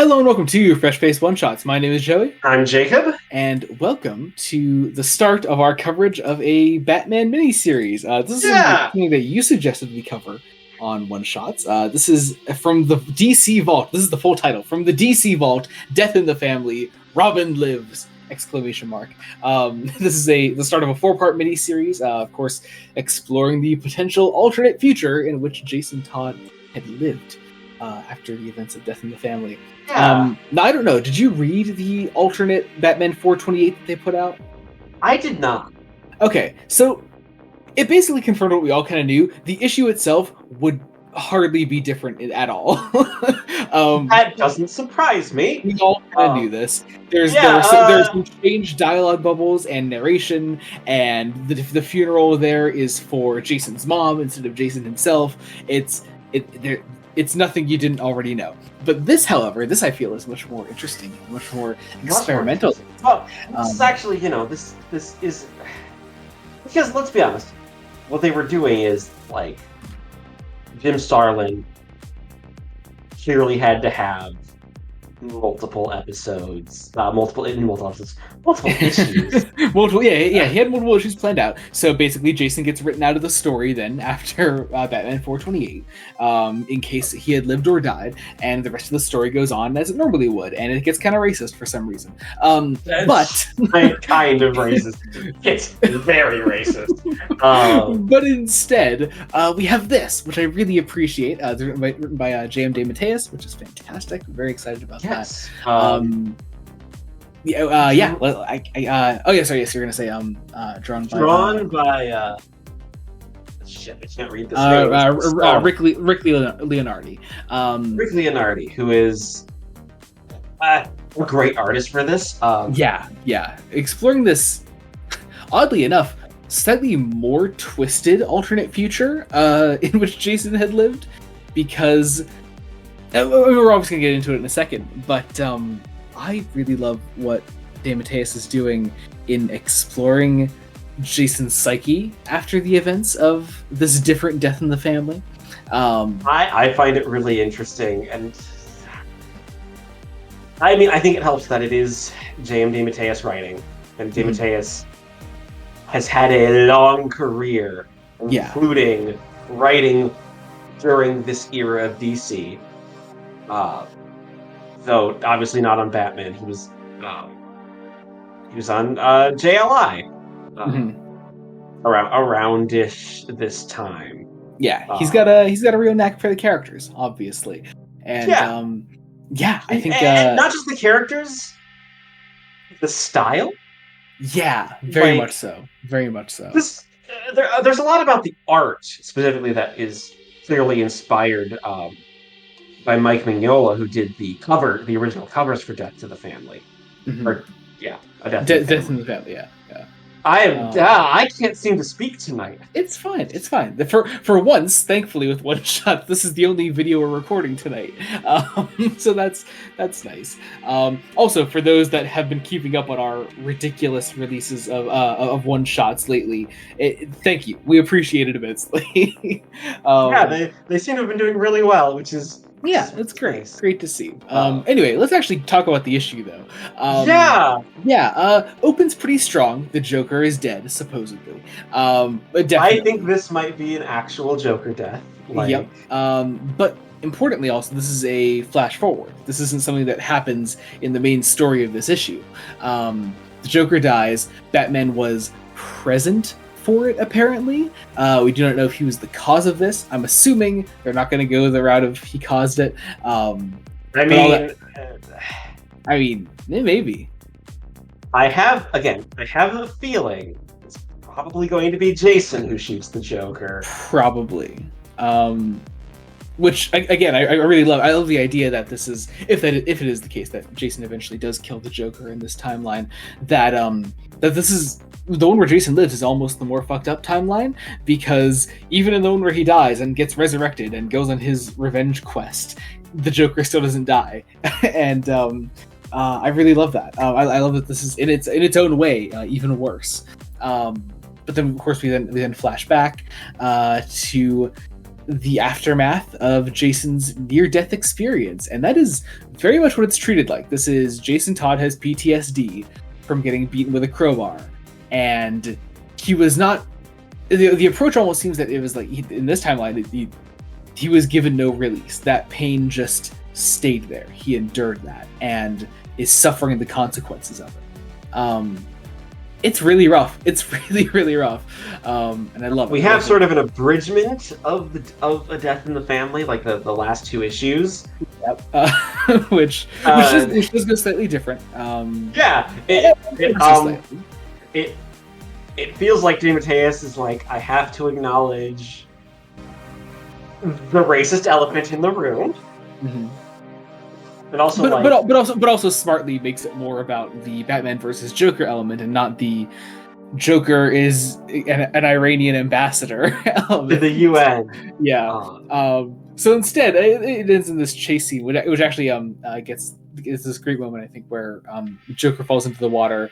Hello and welcome to Fresh Face One Shots. My name is Joey. I'm Jacob. And welcome to the start of our coverage of a Batman miniseries. This is something that you suggested we cover on One Shots. This is from the DC Vault. This is the full title. From the DC Vault, Death in the Family, Robin Lives! ! This is the start of a 4-part miniseries, of course, exploring the potential alternate future in which Jason Todd had lived after the events of Death in the Family. Now, I don't know, did you read the alternate Batman 428 that they put out? I did not. Okay, so it basically confirmed what we all kind of knew. The issue itself would hardly be different at all. That doesn't surprise me. We all kind of knew this. There's some changed dialogue bubbles and narration, and the funeral there is for Jason's mom instead of Jason himself. It's nothing you didn't already know. But this, however, I feel is much more interesting, much more experimental. Well, this is actually, this is... Because, let's be honest, what they were doing is, like, Jim Starlin clearly had to have multiple episodes, multiple issues. He had multiple issues planned out. So basically, Jason gets written out of the story then after Batman 428, in case he had lived or died, and the rest of the story goes on as it normally would, and it gets kind of racist for some reason. But kind of racist. It's very racist. But instead, we have this, which I really appreciate. Written by J.M. DeMatteis, which is fantastic. I'm very excited about that. Yes. Sorry. Yes, you're gonna say drawn by. Shit, I can't read this name. Rick Leonardi. Rick Leonardi, who is a great artist for this. Exploring this, oddly enough, slightly more twisted alternate future in which Jason had lived, because we're obviously gonna get into it in a second, but I really love what DeMatteis is doing in exploring Jason's psyche after the events of this different Death in the Family. I find it really interesting, and I mean, I think it helps that it is J.M. DeMatteis writing, and DeMatteis has had a long career, including writing during this era of DC. Though obviously not on Batman, he was on JLI aroundish this time. Yeah, he's got a real knack for the characters, obviously, and I think not just the characters, the style. Yeah, very much so. There's a lot about the art specifically that is clearly inspired by Mike Mignola, who did the original covers for Death to the Family. Death in the Family, yeah. I can't seem to speak tonight. It's fine. For once, thankfully, with One Shot, this is the only video we're recording tonight. So that's nice. Also, for those that have been keeping up on our ridiculous releases of One Shots lately, thank you. We appreciate it immensely. They seem to have been doing really well, which is... Yeah, it's great. Nice. Great to see. Anyway, let's actually talk about the issue, though. Opens pretty strong. The Joker is dead, supposedly. Definitely. I think this might be an actual Joker death. Yep. But importantly, also, this is a flash forward. This isn't something that happens in the main story of this issue. The Joker dies. Batman was present for it, apparently. We do not know if he was the cause of this. I'm assuming they're not going to go the route of he caused it. Maybe. I have a feeling it's probably going to be Jason who shoots the Joker. Probably. Which, again, I really love. I love the idea that this is, if it is the case that Jason eventually does kill the Joker in this timeline, that this is the one where Jason lives is almost the more fucked up timeline, because even in the one where he dies and gets resurrected and goes on his revenge quest, the Joker still doesn't die, and I really love that. I love that this is in its own way even worse. But then, of course, we then flash back to the aftermath of Jason's near-death experience, and that is very much what it's treated like. This is Jason Todd has PTSD from getting beaten with a crowbar, and he was not. The approach almost seems that it was like in this timeline, he was given no release. That pain just stayed there. He endured that and is suffering the consequences of it. It's really rough. It's really, really rough, and I love it. We have sort of an abridgment of a death in the family, like the last 2 issues. Yep. Which does go slightly different. It feels like DeMatteis is like, I have to acknowledge the racist element in the room. Mm-hmm. And also, but also smartly makes it more about the Batman versus Joker element, and not the Joker is an Iranian ambassador to the UN. Yeah. So instead, it ends in this chase scene, which actually gets this great moment, I think, where Joker falls into the water.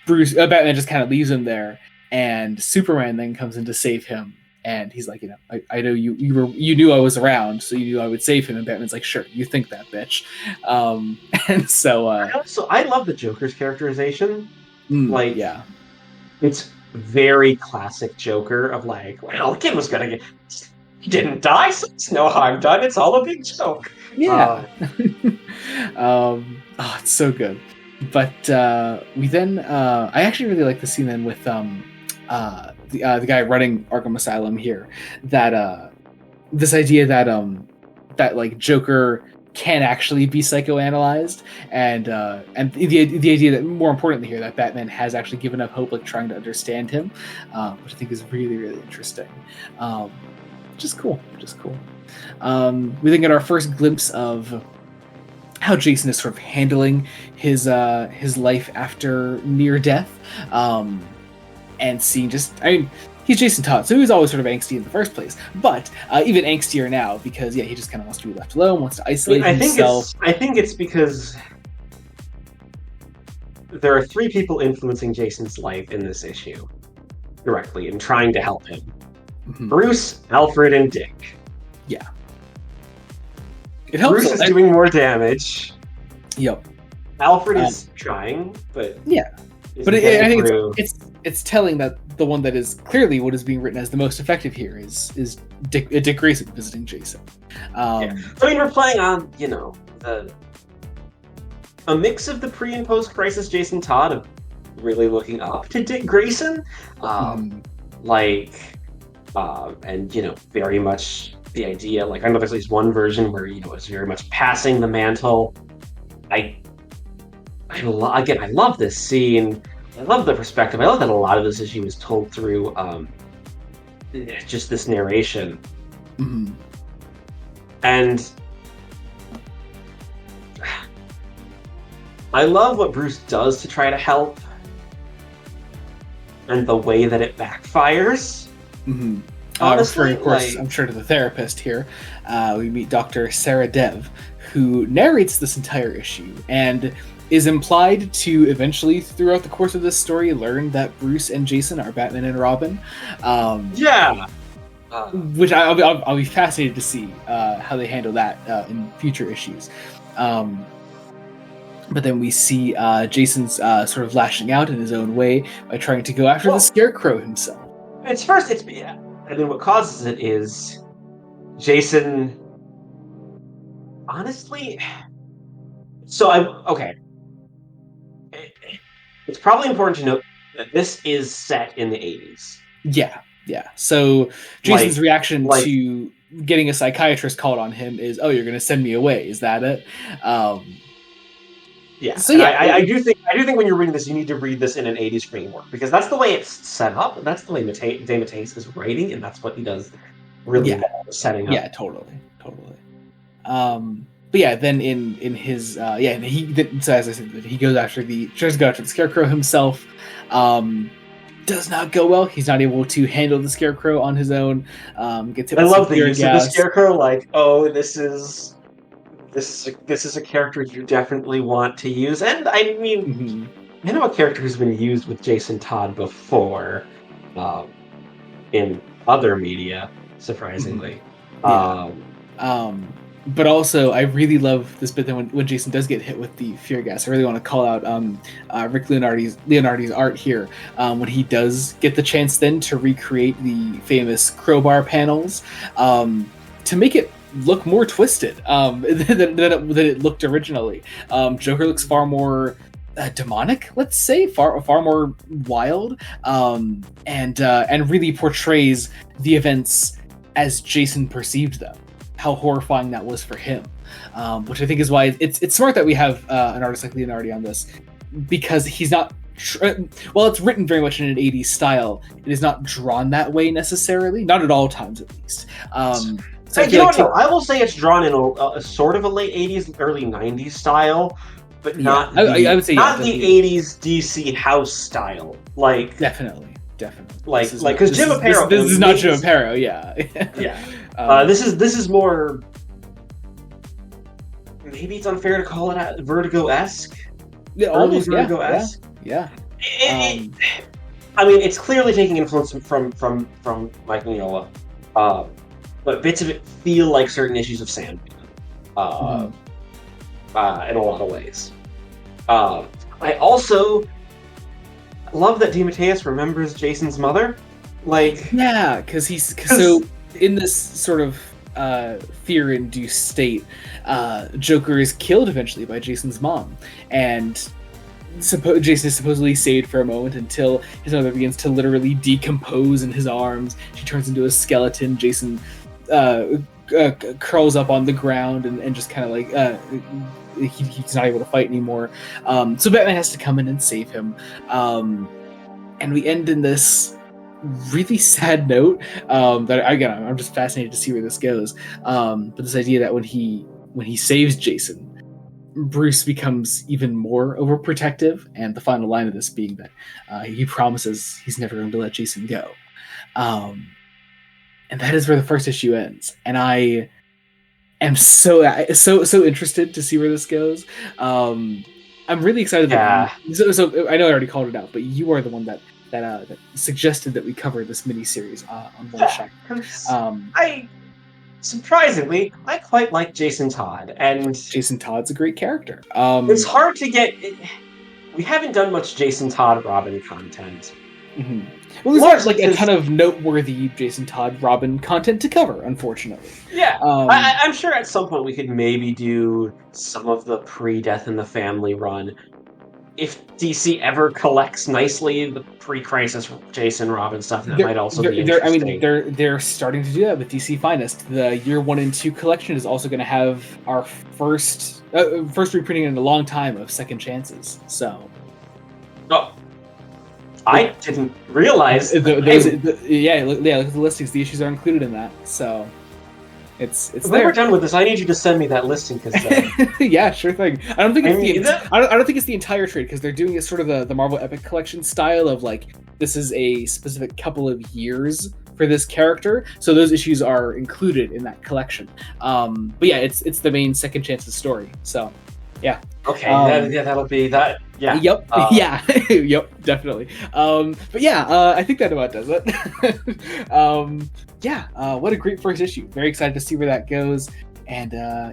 Batman just kind of leaves him there, and Superman then comes in to save him. And he's like, I know you knew I was around, so you knew I would save him. And Batman's like, sure, you think that, bitch. And so I love the Joker's characterization. Yeah, it's very classic Joker of like, well, the kid was gonna get, he didn't die, so it's no harm done. It's all a big joke. Yeah. It's so good. But we then, I actually really like the scene then with the guy running Arkham Asylum here, that this idea that that like Joker can actually be psychoanalyzed, and the idea that, more importantly here, that Batman has actually given up hope, like trying to understand him, which I think is really, really interesting. Just cool. We then get our first glimpse of how Jason is sort of handling his life after near death. And seeing he's Jason Todd, so he was always sort of angsty in the first place, but even angstier now, because he just kind of wants to be left alone, wants to isolate himself. I think it's because there are 3 people influencing Jason's life in this issue directly and trying to help him. Mm-hmm. Bruce, Alfred, and Dick. Yeah. It helps. Bruce is doing more damage. Yep. Alfred is trying, but yeah. But I think it's telling that the one that is clearly what is being written as the most effective here is Dick Grayson visiting Jason. So we're playing on, a mix of the pre and post crisis Jason Todd of really looking up to Dick Grayson, and very much the idea. Like, I know there's at least one version where it's very much passing the mantle. I love this scene. I love the perspective. I love that a lot of this issue is told through just this narration. Mm-hmm. And I love what Bruce does to try to help, and the way that it backfires. Mm-hmm. Honestly, of course, I'm sure to the therapist here. We meet Dr. Sarah Dev, who narrates this entire issue, and is implied to eventually, throughout the course of this story, learn that Bruce and Jason are Batman and Robin. Which I'll be fascinated to see how they handle that in future issues. But then we see Jason's sort of lashing out in his own way by trying to go after the Scarecrow himself. I mean, what causes it is Jason. Honestly, it's probably important to note that this is set in the 80s. Yeah. So Jason's reaction to getting a psychiatrist called on him is, "Oh, you're going to send me away? Is that it?" Yeah. So yeah, I do think when you're reading this, you need to read this in an 80s framework, because that's the way it's set up, and that's the way DeMatteis is writing, and that's what he does really well, setting up. Yeah, totally. But yeah, then in his so as I said, he goes after tries to go after the Scarecrow himself. Does not go well. He's not able to handle the Scarecrow on his own. Gets hit. I love the use of the Scarecrow. Like, oh, this is a character you definitely want to use. And I mean, I know a character who's been used with Jason Todd before in other media. surprisingly. But also, I really love this bit that when Jason does get hit with the fear gas. I really want to call out Rick Leonardi's art here when he does get the chance then to recreate the famous crowbar panels to make it look more twisted than it looked originally. Joker looks far more demonic, let's say, far more wild, and really portrays the events as Jason perceived them. How horrifying that was for him, which I think is why it's smart that we have an artist like Leonardi on this, because he's not. Well, it's written very much in an 80s style. It is not drawn that way necessarily, not at all times at least. So I will say it's drawn in a sort of a late 80s, early 90s style, but not I would say not the 80s DC house style. Like definitely. Like because Jim Aparo. This is not Jim Aparo, yeah. Yeah. This is more. Maybe it's unfair to call it Vertigo-esque. Yeah, almost Vertigo-esque. Yeah. I mean, it's clearly taking influence from Mike Mignola, but bits of it feel like certain issues of Sandman, in a lot of ways. I also love that DeMatteis remembers Jason's mother. Because so in this sort of fear-induced state, Joker is killed eventually by Jason's mom, and Jason is supposedly saved for a moment until his mother begins to literally decompose in his arms. She turns into a skeleton. Jason curls up on the ground and just kind of he's not able to fight anymore. So Batman has to come in and save him. And we end in this really sad note that again I'm just fascinated to see where this goes. But this idea that when he saves Jason, Bruce becomes even more overprotective, and the final line of this being that he promises he's never going to let Jason go. And that is where the first issue ends. And I am so interested to see where this goes. I'm really excited. So I know I already called it out, but you are the one that suggested that we cover this miniseries on One Shot. Surprisingly, I quite like Jason Todd, and Jason Todd's a great character. It's hard to get. We haven't done much Jason Todd Robin content. Mm-hmm. Well, there's not a ton of noteworthy Jason Todd Robin content to cover, unfortunately. Yeah, I'm sure at some point we could maybe do some of the pre-Death in the Family run. If DC ever collects nicely the pre-Crisis Jason Robin stuff, that might also be interesting. They're starting to do that with DC Finest. The Year 1 and 2 collection is also going to have our first reprinting in a long time of Second Chances. So, I didn't realize. Look at the listings. The issues are included in that. So. It's if we're done with this, I need you to send me that listing. Yeah, sure thing. I don't think it's the entire trade, because they're doing it sort of the Marvel Epic Collection style of this is a specific couple of years for this character, so those issues are included in that collection. But yeah, it's the main Second Chances story. So yeah. Okay. That'll be that. Yeah. Yep. Yep. Definitely. But yeah, I think that about does it. What a great first issue. Very excited to see where that goes. And I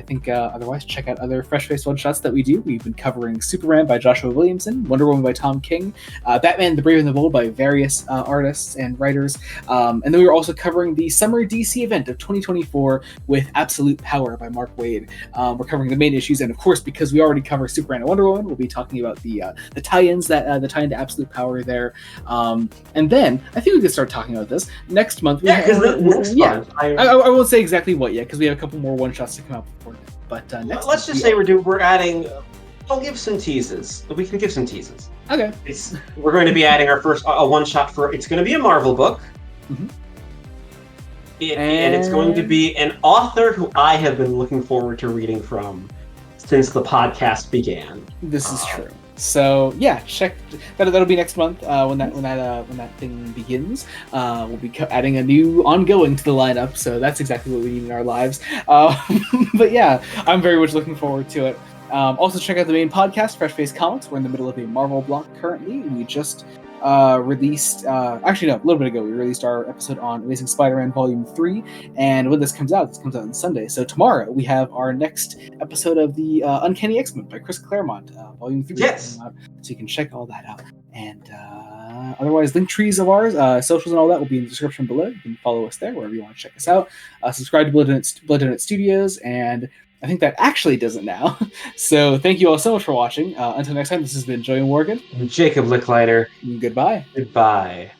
think otherwise check out other Fresh Face one-shots that we do. We've been covering Superman by Joshua Williamson, Wonder Woman by Tom King, Batman the Brave and the Bold by various artists and writers. And then we were also covering the Summer DC event of 2024 with Absolute Power by Mark Waid. We're covering the main issues, and of course, because we already covered Superman and Wonder Woman, we'll be talking about the tie-ins, the tie-in to Absolute Power there. And then, I think we could start talking about this. Next month, month. I won't say exactly what yet, because we have a couple more one-shots to come out before then. But let's just say we're adding. I'll give some teases. We can give some teases. Okay. We're going to be adding our first one-shot for. It's going to be a Marvel book. Mm-hmm. And it's going to be an author who I have been looking forward to reading from since the podcast began. This is true. So yeah, check that'll be next month when that thing begins. We'll be adding a new ongoing to the lineup, so that's exactly what we need in our lives. But yeah, I'm very much looking forward to it. Also, check out the main podcast, Fresh Face Comics. We're in the middle of a Marvel block currently. We just released, actually, no, a little bit ago, we released our episode on Amazing Spider-Man Volume 3. And when this comes out on Sunday. So tomorrow, we have our next episode of the Uncanny X-Men by Chris Claremont, Volume 3. Yes! So you can check all that out. And otherwise, link trees of ours, socials and all that will be in the description below. You can follow us there wherever you want to check us out. Subscribe to Blood Donut Studios, and I think that actually does it now. So thank you all so much for watching. Until next time, this has been Joey Morgan. Jacob Lickliner. Goodbye. Goodbye.